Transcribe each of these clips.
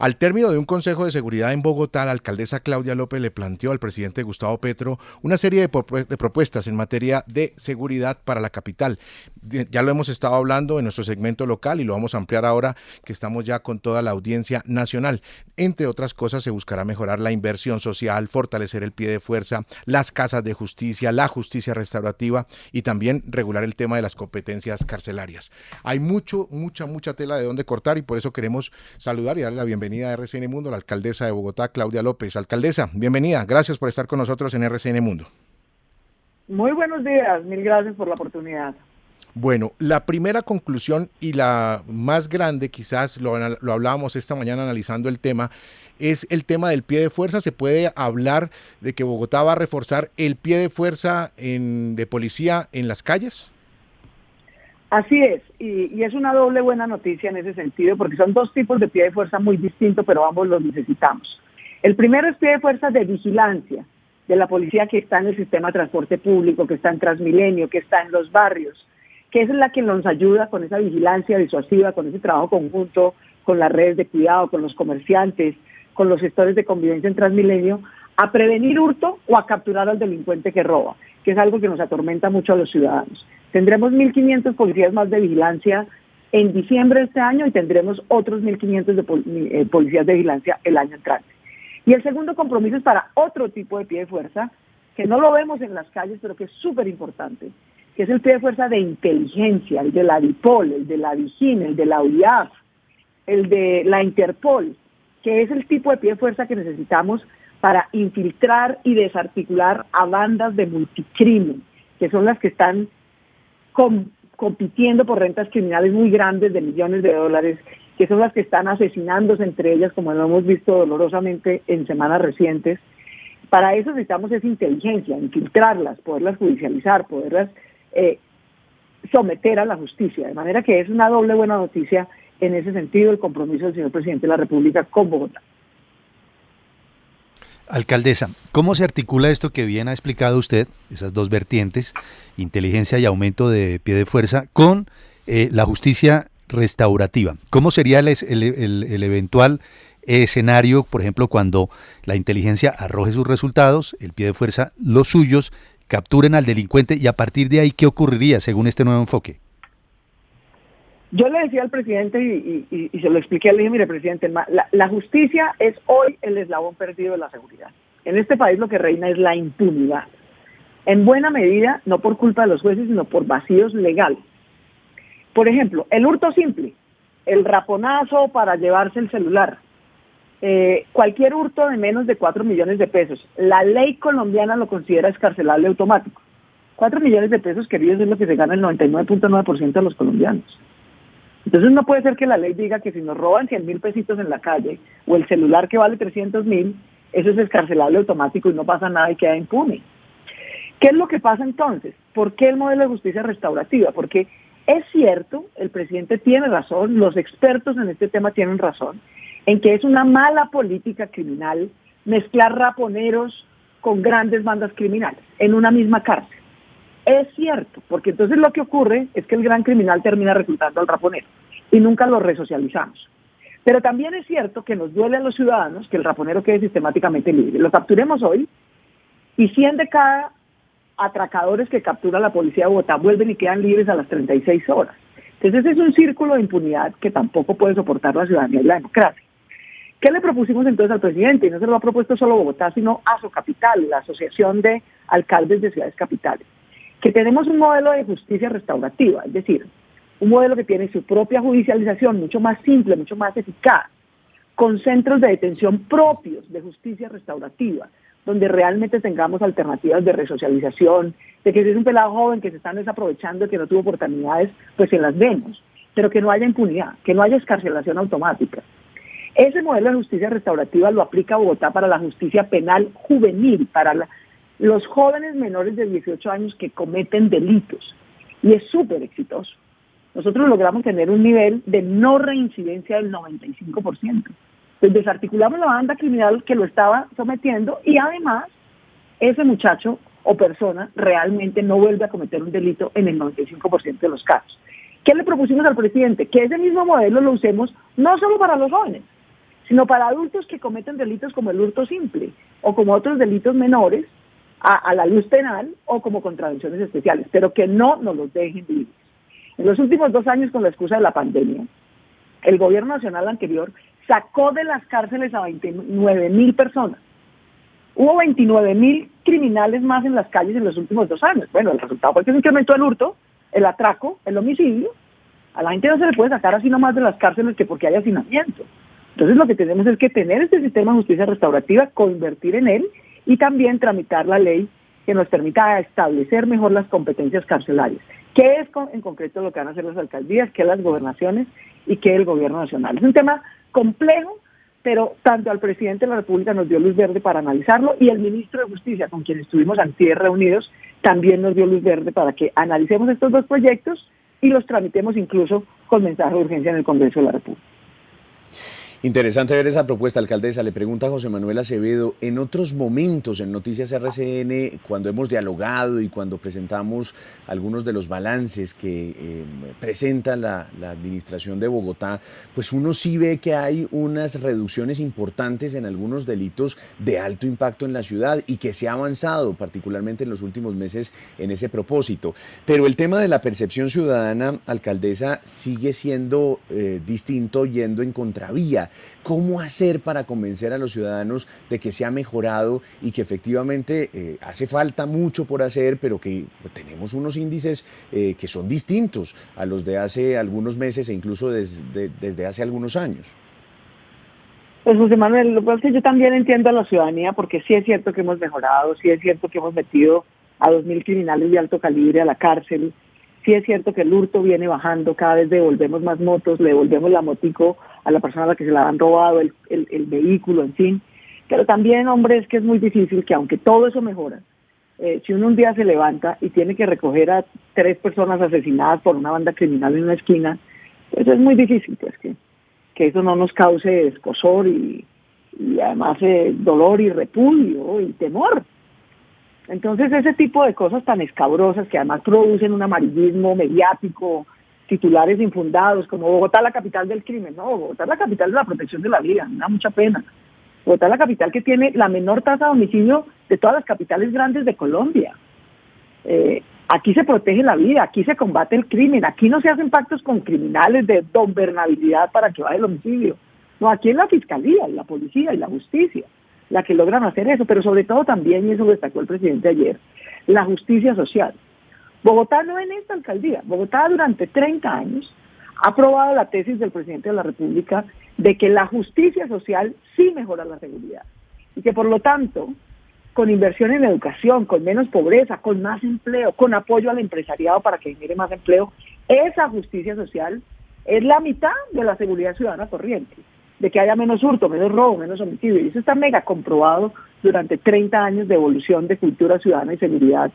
Al término de un consejo de seguridad en Bogotá, la alcaldesa Claudia López le planteó al presidente Gustavo Petro una serie de propuestas en materia de seguridad para la capital. Ya lo hemos estado hablando en nuestro segmento local y lo vamos a ampliar ahora que estamos ya con toda la audiencia nacional. Entre otras cosas, se buscará mejorar la inversión social, fortalecer el pie de fuerza, las casas de justicia, la justicia restaurativa y también regular el tema de las competencias carcelarias. Hay mucha tela de dónde cortar y por eso queremos saludar y darle la bienvenida a RCN Mundo, la alcaldesa de Bogotá, Claudia López. Alcaldesa, bienvenida, gracias por estar con nosotros en RCN Mundo. Muy buenos días, mil gracias por la oportunidad. Bueno, la primera conclusión y la más grande, quizás lo hablábamos esta mañana analizando el tema, es el tema del pie de fuerza. ¿Se puede hablar de que Bogotá va a reforzar el pie de fuerza de policía en las calles? Así es, y es una doble buena noticia en ese sentido, porque son dos tipos de pie de fuerza muy distintos, pero ambos los necesitamos. El primero es pie de fuerza de vigilancia, de la policía que está en el sistema de transporte público, que está en Transmilenio, que está en los barrios, que es la que nos ayuda con esa vigilancia disuasiva, con ese trabajo conjunto, con las redes de cuidado, con los comerciantes, con los gestores de convivencia en Transmilenio, a prevenir hurto o a capturar al delincuente que roba, que es algo que nos atormenta mucho a los ciudadanos. Tendremos 1.500 policías más de vigilancia en diciembre de este año y tendremos otros 1.500 de policías de vigilancia el año entrante. Y el segundo compromiso es para otro tipo de pie de fuerza, que no lo vemos en las calles, pero que es súper importante, que es el pie de fuerza de inteligencia, el de la DIPOL, el de la DIJÍN, el de la UIAF, el de la Interpol, que es el tipo de pie de fuerza que necesitamos para infiltrar y desarticular a bandas de multicrimen, que son las que están compitiendo por rentas criminales muy grandes de millones de dólares, que son las que están asesinándose entre ellas, como lo hemos visto dolorosamente en semanas recientes. Para eso necesitamos esa inteligencia, infiltrarlas, poderlas judicializar, poderlas someter a la justicia, de manera que es una doble buena noticia en ese sentido el compromiso del señor presidente de la República con Bogotá. Alcaldesa, ¿cómo se articula esto que bien ha explicado usted, esas dos vertientes, inteligencia y aumento de pie de fuerza, con la justicia restaurativa? ¿Cómo sería el eventual escenario, por ejemplo, cuando la inteligencia arroje sus resultados, el pie de fuerza los suyos, capturen al delincuente y a partir de ahí, ¿qué ocurriría según este nuevo enfoque? Yo le decía al presidente y se lo expliqué, le dije, mire presidente, la justicia es hoy el eslabón perdido de la seguridad. En este país lo que reina es la impunidad. En buena medida, no por culpa de los jueces, sino por vacíos legales. Por ejemplo, el hurto simple, el raponazo para llevarse el celular, cualquier hurto de menos de 4 millones de pesos. La ley colombiana lo considera excarcelable automático. 4 millones de pesos, queridos, es lo que se gana el 99.9% de los colombianos. Entonces no puede ser que la ley diga que si nos roban 100.000 pesitos en la calle o el celular que vale 300.000, eso es excarcelable automático y no pasa nada y queda impune. ¿Qué es lo que pasa entonces? ¿Por qué el modelo de justicia restaurativa? Porque es cierto, el presidente tiene razón, los expertos en este tema tienen razón, en que es una mala política criminal mezclar raponeros con grandes bandas criminales en una misma cárcel. Es cierto, porque entonces lo que ocurre es que el gran criminal termina reclutando al raponero y nunca lo resocializamos. Pero también es cierto que nos duele a los ciudadanos que el raponero quede sistemáticamente libre. Lo capturemos hoy y 100 de cada atracadores que captura la policía de Bogotá vuelven y quedan libres a las 36 horas. Entonces ese es un círculo de impunidad que tampoco puede soportar la ciudadanía y la democracia. ¿Qué le propusimos entonces al presidente? Y no se lo ha propuesto solo Bogotá, sino Asocapital, la Asociación de Alcaldes de Ciudades Capitales. Que tenemos un modelo de justicia restaurativa, es decir, un modelo que tiene su propia judicialización mucho más simple, mucho más eficaz, con centros de detención propios de justicia restaurativa, donde realmente tengamos alternativas de resocialización, de que si es un pelado joven que se están desaprovechando, que no tuvo oportunidades, pues se las demos, pero que no haya impunidad, que no haya excarcelación automática. Ese modelo de justicia restaurativa lo aplica Bogotá para la justicia penal juvenil, para los jóvenes menores de 18 años que cometen delitos, y es súper exitoso. Nosotros logramos tener un nivel de no reincidencia del 95%. Pues desarticulamos la banda criminal que lo estaba sometiendo y además ese muchacho o persona realmente no vuelve a cometer un delito en el 95% de los casos. ¿Qué le propusimos al presidente? Que ese mismo modelo lo usemos no solo para los jóvenes, sino para adultos que cometen delitos como el hurto simple o como otros delitos menores a la luz penal o como contravenciones especiales, pero que no nos los dejen vivir. En los últimos 2 años, con la excusa de la pandemia, el gobierno nacional anterior sacó de las cárceles a 29.000 personas. Hubo 29.000 criminales más en las calles en los últimos 2 años. Bueno, el resultado fue que se incrementó el hurto, el atraco, el homicidio. A la gente no se le puede sacar así nomás de las cárceles que porque hay hacinamiento. Entonces lo que tenemos es que tener este sistema de justicia restaurativa, convertir en él y también tramitar la ley que nos permita establecer mejor las competencias carcelarias. ¿Qué es en concreto lo que van a hacer las alcaldías, qué las gobernaciones y qué el gobierno nacional? Es un tema complejo, pero tanto al presidente de la República nos dio luz verde para analizarlo y el ministro de Justicia, con quien estuvimos antier reunidos, también nos dio luz verde para que analicemos estos 2 proyectos y los tramitemos incluso con mensaje de urgencia en el Congreso de la República. Interesante ver esa propuesta, alcaldesa. Le pregunta a José Manuel Acevedo, en otros momentos en Noticias RCN, cuando hemos dialogado y cuando presentamos algunos de los balances que presenta la administración de Bogotá, pues uno sí ve que hay unas reducciones importantes en algunos delitos de alto impacto en la ciudad y que se ha avanzado particularmente en los últimos meses en ese propósito. Pero el tema de la percepción ciudadana, alcaldesa, sigue siendo distinto, yendo en contravía. ¿Cómo hacer para convencer a los ciudadanos de que se ha mejorado y que efectivamente hace falta mucho por hacer, pero que tenemos unos índices que son distintos a los de hace algunos meses e incluso desde hace algunos años? Pues José Manuel, lo que pasa es que yo también entiendo a la ciudadanía, porque sí es cierto que hemos mejorado, sí es cierto que hemos metido a 2.000 criminales de alto calibre a la cárcel, sí es cierto que el hurto viene bajando, cada vez devolvemos más motos, le devolvemos la motico a la persona a la que se la han robado, el vehículo, en fin. Pero también, hombre, es que es muy difícil que aunque todo eso mejora, si uno un día se levanta y tiene que recoger a 3 personas asesinadas por una banda criminal en una esquina, pues es muy difícil pues que eso no nos cause escozor y además dolor y repudio y temor. Entonces ese tipo de cosas tan escabrosas que además producen un amarillismo mediático, titulares infundados, como Bogotá la capital del crimen. No, Bogotá es la capital de la protección de la vida, me da mucha pena. Bogotá es la capital que tiene la menor tasa de homicidio de todas las capitales grandes de Colombia. Aquí se protege la vida, aquí se combate el crimen, aquí no se hacen pactos con criminales de gobernabilidad para que baje el homicidio. No, aquí es la fiscalía, y la policía y la justicia la que logran hacer eso, pero sobre todo también, y eso lo destacó el presidente ayer, la justicia social. Bogotá no en esta alcaldía, Bogotá durante 30 años ha aprobado la tesis del presidente de la República de que la justicia social sí mejora la seguridad y que por lo tanto, con inversión en educación, con menos pobreza, con más empleo, con apoyo al empresariado para que genere más empleo, esa justicia social es la mitad de la seguridad ciudadana corriente, de que haya menos hurto, menos robo, menos homicidio. Y eso está mega comprobado durante 30 años de evolución de cultura ciudadana y seguridad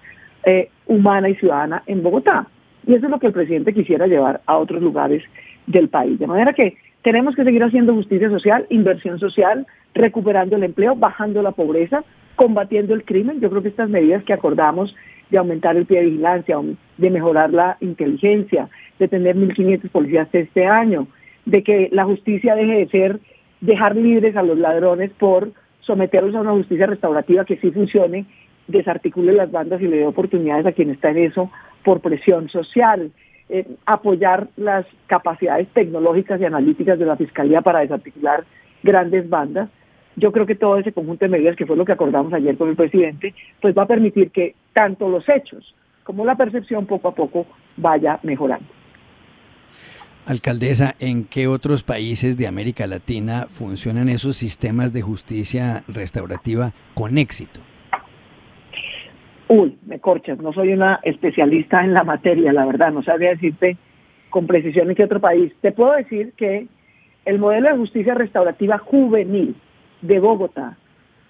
humana y ciudadana en Bogotá. Y eso es lo que el presidente quisiera llevar a otros lugares del país. De manera que tenemos que seguir haciendo justicia social, inversión social, recuperando el empleo, bajando la pobreza, combatiendo el crimen. Yo creo que estas medidas que acordamos de aumentar el pie de vigilancia, de mejorar la inteligencia, de tener 1.500 policías este año, de que la justicia deje de dejar libres a los ladrones por someterlos a una justicia restaurativa que sí funcione, desarticule las bandas y le dé oportunidades a quien está en eso por presión social, apoyar las capacidades tecnológicas y analíticas de la Fiscalía para desarticular grandes bandas. Yo creo que todo ese conjunto de medidas, que fue lo que acordamos ayer con el presidente, pues va a permitir que tanto los hechos como la percepción poco a poco vaya mejorando. Alcaldesa, ¿en qué otros países de América Latina funcionan esos sistemas de justicia restaurativa con éxito? Me corchas, no soy una especialista en la materia, la verdad, no sabría decirte con precisión en qué otro país. Te puedo decir que el modelo de justicia restaurativa juvenil de Bogotá,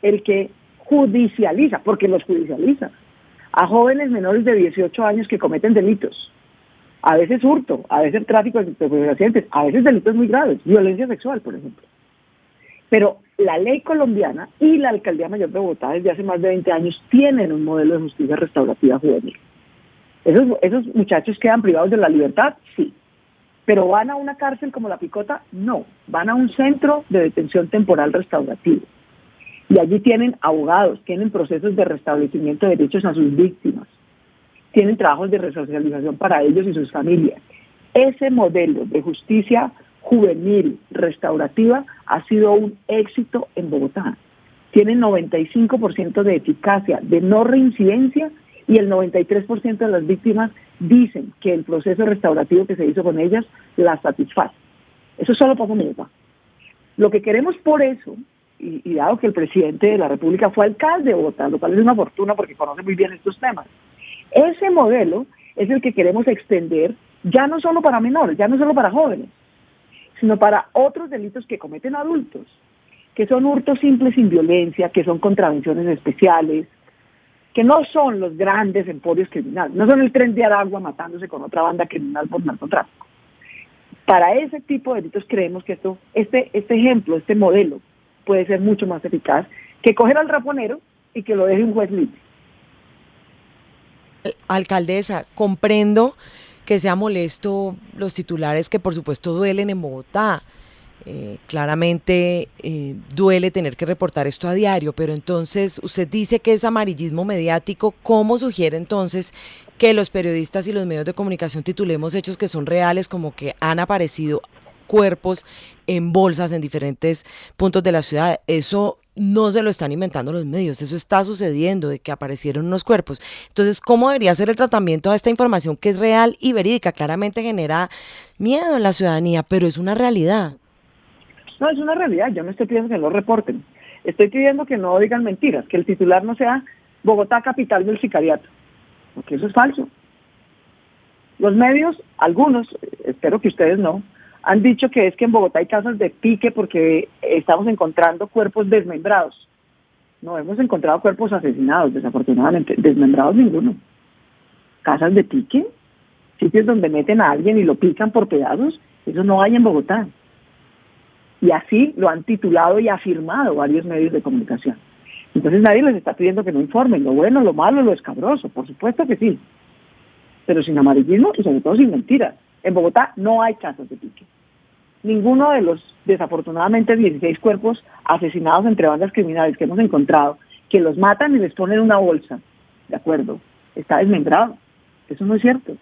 el que judicializa, porque los judicializa, a jóvenes menores de 18 años que cometen delitos, a veces hurto, a veces tráfico de estupefacientes, a veces delitos muy graves, violencia sexual, por ejemplo. Pero la ley colombiana y la Alcaldía Mayor de Bogotá desde hace más de 20 años tienen un modelo de justicia restaurativa juvenil. ¿Esos muchachos quedan privados de la libertad? Sí. ¿Pero van a una cárcel como La Picota? No, van a un centro de detención temporal restaurativo. Y allí tienen abogados, tienen procesos de restablecimiento de derechos a sus víctimas, tienen trabajos de resocialización para ellos y sus familias. Ese modelo de justicia juvenil restaurativa ha sido un éxito en Bogotá. Tienen 95% de eficacia, de no reincidencia, y el 93% de las víctimas dicen que el proceso restaurativo que se hizo con ellas las satisface. Eso solo pasa en Bogotá. Lo que queremos por eso, y dado que el presidente de la República fue alcalde de Bogotá, lo cual es una fortuna porque conoce muy bien estos temas, ese modelo es el que queremos extender ya no solo para menores, ya no solo para jóvenes, sino para otros delitos que cometen adultos, que son hurtos simples sin violencia, que son contravenciones especiales, que no son los grandes emporios criminales, no son el Tren de Aragua matándose con otra banda criminal por narcotráfico. Para ese tipo de delitos creemos que este ejemplo, este modelo, puede ser mucho más eficaz que coger al raponero y que lo deje un juez libre. Alcaldesa, comprendo que sea molesto los titulares que por supuesto duelen en Bogotá. Claramente duele tener que reportar esto a diario, pero entonces usted dice que es amarillismo mediático. ¿Cómo sugiere entonces que los periodistas y los medios de comunicación titulemos hechos que son reales, como que han aparecido cuerpos en bolsas en diferentes puntos de la ciudad? Eso no se lo están inventando los medios, eso está sucediendo, de que aparecieron unos cuerpos. Entonces, ¿cómo debería ser el tratamiento a esta información que es real y verídica? Claramente genera miedo en la ciudadanía, pero es una realidad. No, es una realidad. Yo no estoy pidiendo que lo reporten. Estoy pidiendo que no digan mentiras, que el titular no sea Bogotá, capital del sicariato, porque eso es falso. Los medios, algunos, espero que ustedes no, han dicho que es que en Bogotá hay casas de pique porque estamos encontrando cuerpos desmembrados. No hemos encontrado cuerpos asesinados, desafortunadamente. Desmembrados ninguno. Casas de pique, sitios donde meten a alguien y lo pican por pedazos, eso no hay en Bogotá. Y así lo han titulado y afirmado varios medios de comunicación. Entonces nadie les está pidiendo que no informen lo bueno, lo malo, lo escabroso, por supuesto que sí, pero sin amarillismo y sobre todo sin mentiras. En Bogotá no hay casas de pique. Ninguno de los, desafortunadamente, 16 cuerpos asesinados entre bandas criminales que hemos encontrado, que los matan y les ponen una bolsa, ¿de acuerdo? Está desmembrado. Eso no es cierto.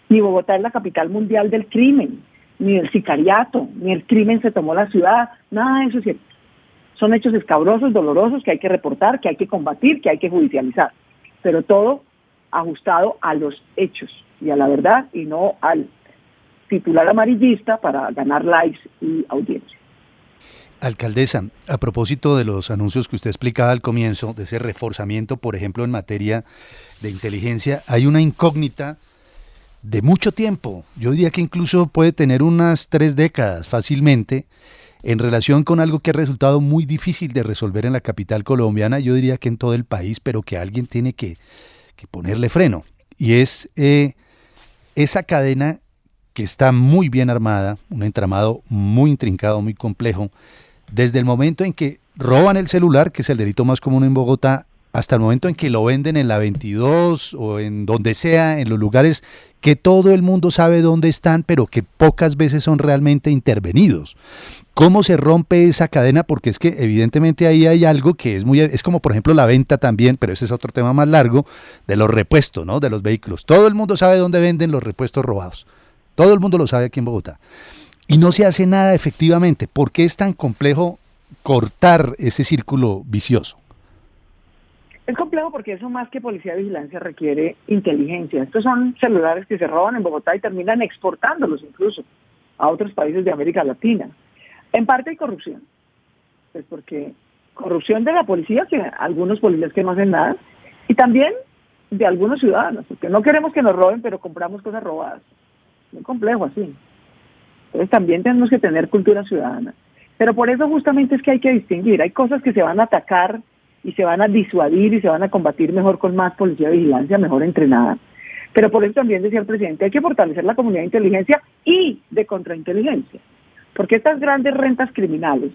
Ni Bogotá es la capital mundial del crimen, ni del sicariato, ni el crimen se tomó la ciudad, nada de eso es cierto. Son hechos escabrosos, dolorosos, que hay que reportar, que hay que combatir, que hay que judicializar, pero todo ajustado a los hechos y a la verdad, y no al titular amarillista para ganar likes y audiencia. Alcaldesa, a propósito de los anuncios que usted explicaba al comienzo, de ese reforzamiento, por ejemplo, en materia de inteligencia, hay una incógnita de mucho tiempo, yo diría que incluso puede tener unas 3 décadas fácilmente, en relación con algo que ha resultado muy difícil de resolver en la capital colombiana, yo diría que en todo el país, pero que alguien tiene que ponerle freno, y es esa cadena que está muy bien armada, un entramado muy intrincado, muy complejo, desde el momento en que roban el celular, que es el delito más común en Bogotá, hasta el momento en que lo venden en la 22 o en donde sea, en los lugares que todo el mundo sabe dónde están, pero que pocas veces son realmente intervenidos. ¿Cómo se rompe esa cadena? Porque es que evidentemente ahí hay algo que es como por ejemplo la venta también, pero ese es otro tema más largo, de los repuestos, ¿no? De los vehículos. Todo el mundo sabe dónde venden los repuestos robados. Todo el mundo lo sabe aquí en Bogotá. Y no se hace nada efectivamente. ¿Por qué es tan complejo cortar ese círculo vicioso? Es complejo porque eso más que policía de vigilancia requiere inteligencia. Estos son celulares que se roban en Bogotá y terminan exportándolos incluso a otros países de América Latina. En parte hay corrupción, pues porque corrupción de la policía, que algunos policías que no hacen nada, y también de algunos ciudadanos, porque no queremos que nos roben, pero compramos cosas robadas. Muy complejo así. Entonces también tenemos que tener cultura ciudadana. Pero por eso justamente es que hay que distinguir. Hay cosas que se van a atacar y se van a disuadir y se van a combatir mejor con más policía de vigilancia, mejor entrenada. Pero por eso también decía el presidente, hay que fortalecer la comunidad de inteligencia y de contrainteligencia. Porque estas grandes rentas criminales,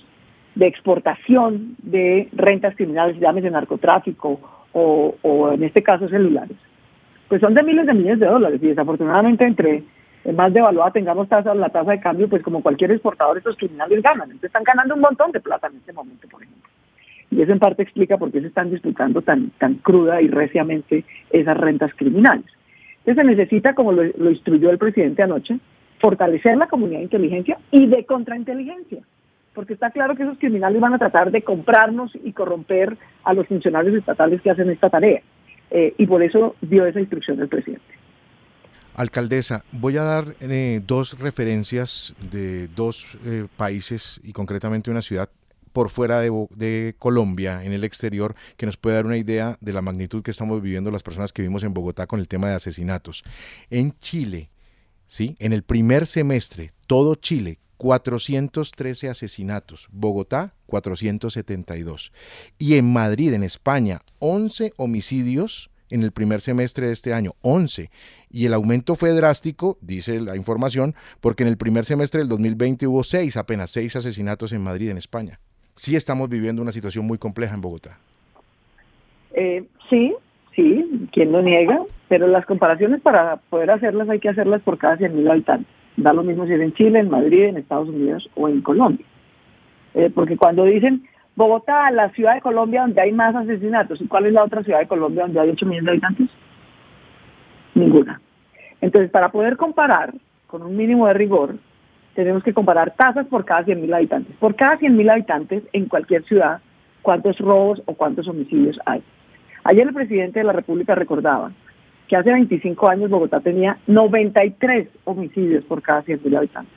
de exportación de rentas criminales, llámese narcotráfico o en este caso celulares, pues son de miles de millones de dólares y desafortunadamente entre más devaluada tengamos la tasa de cambio, pues como cualquier exportador, estos criminales ganan. Entonces están ganando un montón de plata en este momento, por ejemplo. Y eso en parte explica por qué se están disputando tan cruda y reciamente esas rentas criminales. Entonces se necesita, como lo instruyó el presidente anoche, fortalecer la comunidad de inteligencia y de contrainteligencia, porque está claro que esos criminales van a tratar de comprarnos y corromper a los funcionarios estatales que hacen esta tarea. Y por eso dio esa instrucción el presidente. Alcaldesa, voy a dar dos referencias de dos países y concretamente una ciudad por fuera de Colombia, en el exterior, que nos puede dar una idea de la magnitud que estamos viviendo las personas que vivimos en Bogotá con el tema de asesinatos. En Chile, ¿sí? En el primer semestre, todo Chile, 413 asesinatos, Bogotá 472. Y en Madrid, en España, 11 homicidios en el primer semestre de este año, 11. Y el aumento fue drástico, dice la información, porque en el primer semestre del 2020 hubo apenas 6 asesinatos en Madrid, en España. Sí estamos viviendo una situación muy compleja en Bogotá. Sí, quien lo niega, pero las comparaciones para poder hacerlas hay que hacerlas por cada 100.000 habitantes. Da lo mismo si es en Chile, en Madrid, en Estados Unidos o en Colombia. Porque cuando dicen Bogotá, la ciudad de Colombia donde hay más asesinatos, ¿y cuál es la otra ciudad de Colombia donde hay 8 millones de habitantes? Ninguna. Entonces, para poder comparar con un mínimo de rigor, tenemos que comparar tasas por cada 100.000 habitantes. Por cada 100.000 habitantes en cualquier ciudad, ¿cuántos robos o cuántos homicidios hay? Ayer el presidente de la República recordaba que hace 25 años Bogotá tenía 93 homicidios por cada 100.000 habitantes.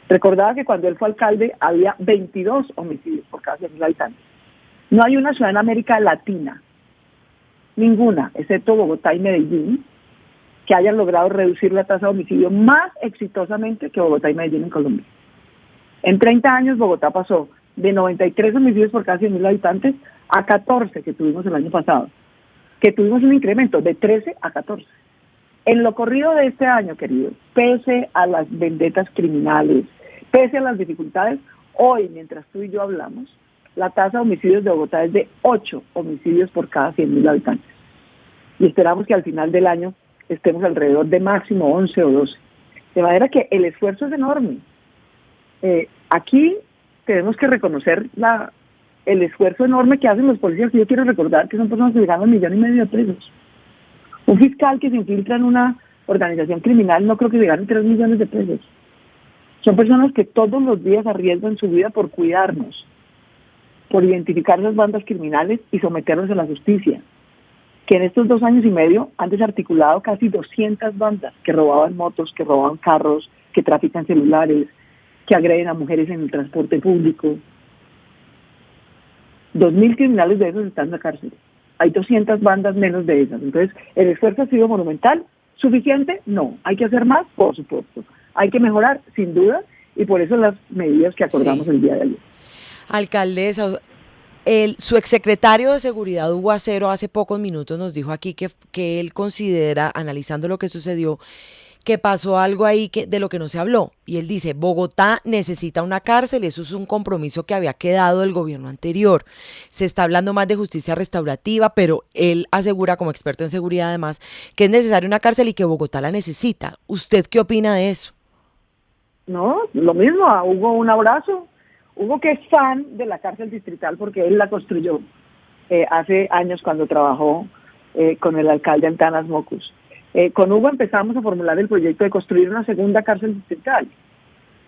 Recordaba que cuando él fue alcalde había 22 homicidios por cada 100.000 habitantes. No hay una ciudad en América Latina, ninguna, excepto Bogotá y Medellín, que hayan logrado reducir la tasa de homicidio más exitosamente que Bogotá y Medellín en Colombia. En 30 años Bogotá pasó de 93 homicidios por cada 100.000 habitantes a 14 que tuvimos el año pasado, que tuvimos un incremento de 13 a 14. En lo corrido de este año, querido, pese a las vendetas criminales, pese a las dificultades, hoy, mientras tú y yo hablamos, la tasa de homicidios de Bogotá es de 8 homicidios por cada 100.000 habitantes. Y esperamos que al final del año estemos alrededor de máximo 11 o 12. De manera que el esfuerzo es enorme. Aquí tenemos que reconocer el esfuerzo enorme que hacen los policías, y yo quiero recordar que son personas que ganan 1,5 millones de pesos. Un fiscal que se infiltra en una organización criminal no creo que se gane 3 millones de pesos. Son personas que todos los días arriesgan su vida por cuidarnos, por identificar esas bandas criminales y someterlos a la justicia, que en estos 2 años y medio han desarticulado casi 200 bandas que robaban motos, que robaban carros, que trafican celulares, que agreden a mujeres en el transporte público. 2.000 criminales de esos están en la cárcel. Hay 200 bandas menos de esas. Entonces, ¿el esfuerzo ha sido monumental? ¿Suficiente? No. ¿Hay que hacer más? Por supuesto. ¿Hay que mejorar? Sin duda. Y por eso las medidas que acordamos el día de ayer. Alcaldesa, su exsecretario de Seguridad, Hugo Acero, hace pocos minutos nos dijo aquí que él considera, analizando lo que sucedió, que pasó algo ahí de lo que no se habló. Y él dice, Bogotá necesita una cárcel, y eso es un compromiso que había quedado del gobierno anterior. Se está hablando más de justicia restaurativa, pero él asegura, como experto en seguridad además, que es necesaria una cárcel y que Bogotá la necesita. ¿Usted qué opina de eso? No, lo mismo, a Hugo un abrazo. Hugo, que es fan de la cárcel distrital porque él la construyó hace años cuando trabajó con el alcalde Antanas Mocus. Con Hugo empezamos a formular el proyecto de construir una segunda cárcel distrital.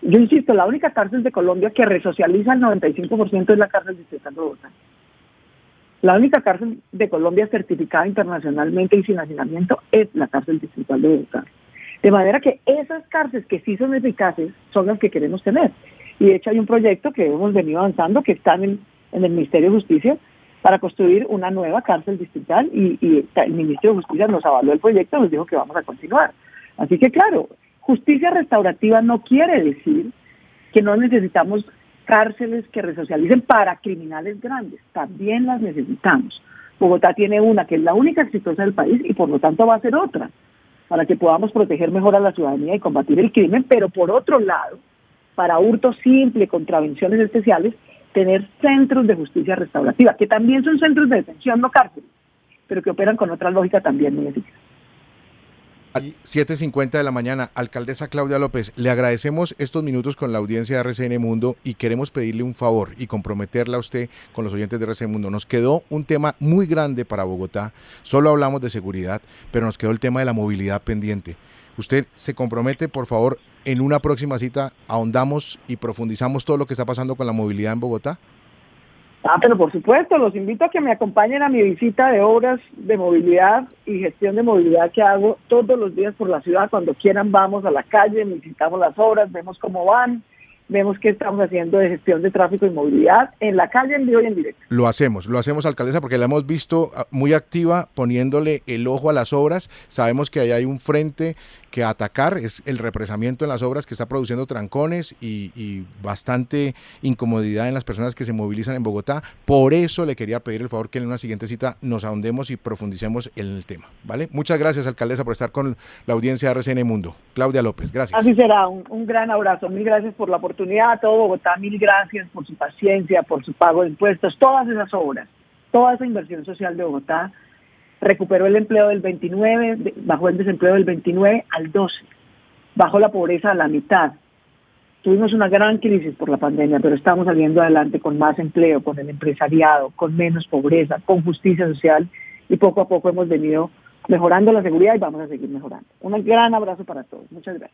Yo insisto, la única cárcel de Colombia que resocializa el 95% es la cárcel distrital de Bogotá. La única cárcel de Colombia certificada internacionalmente y sin hacinamiento es la cárcel distrital de Bogotá. De manera que esas cárceles que sí son eficaces son las que queremos tener. Y de hecho hay un proyecto que hemos venido avanzando que está en el Ministerio de Justicia para construir una nueva cárcel distrital y el Ministerio de Justicia nos avaló el proyecto y nos dijo que vamos a continuar. Así que claro, justicia restaurativa no quiere decir que no necesitamos cárceles que resocialicen para criminales grandes, también las necesitamos. Bogotá tiene una que es la única exitosa del país y por lo tanto va a ser otra, para que podamos proteger mejor a la ciudadanía y combatir el crimen, pero por otro lado, para hurto simple, contravenciones especiales, tener centros de justicia restaurativa, que también son centros de detención, no cárceles, pero que operan con otra lógica también muy eficaz. 7:50 de la mañana. Alcaldesa Claudia López, le agradecemos estos minutos con la audiencia de RCN Mundo y queremos pedirle un favor y comprometerla a usted con los oyentes de RCN Mundo. Nos quedó un tema muy grande para Bogotá, solo hablamos de seguridad, pero nos quedó el tema de la movilidad pendiente. Usted se compromete, por favor, en una próxima cita ahondamos y profundizamos todo lo que está pasando con la movilidad en Bogotá. Pero por supuesto, los invito a que me acompañen a mi visita de obras de movilidad y gestión de movilidad que hago todos los días por la ciudad. Cuando quieran vamos a la calle, visitamos las obras, vemos cómo van, vemos qué estamos haciendo de gestión de tráfico y movilidad en la calle, en vivo y en directo. Lo hacemos, alcaldesa, porque la hemos visto muy activa poniéndole el ojo a las obras. Sabemos que ahí hay un frente que atacar, es el represamiento en las obras que está produciendo trancones y bastante incomodidad en las personas que se movilizan en Bogotá. Por eso le quería pedir el favor que en una siguiente cita nos ahondemos y profundicemos en el tema, ¿vale? Muchas gracias, alcaldesa, por estar con la audiencia de RCN Mundo. Claudia López, gracias. Así será, un gran abrazo. Mil gracias por la oportunidad a todo Bogotá, mil gracias por su paciencia, por su pago de impuestos, todas esas obras, toda esa inversión social de Bogotá. Recuperó el empleo del 29, bajó el desempleo del 29 al 12, bajó la pobreza a la mitad. Tuvimos una gran crisis por la pandemia, pero estamos saliendo adelante con más empleo, con el empresariado, con menos pobreza, con justicia social y poco a poco hemos venido mejorando la seguridad y vamos a seguir mejorando. Un gran abrazo para todos. Muchas gracias.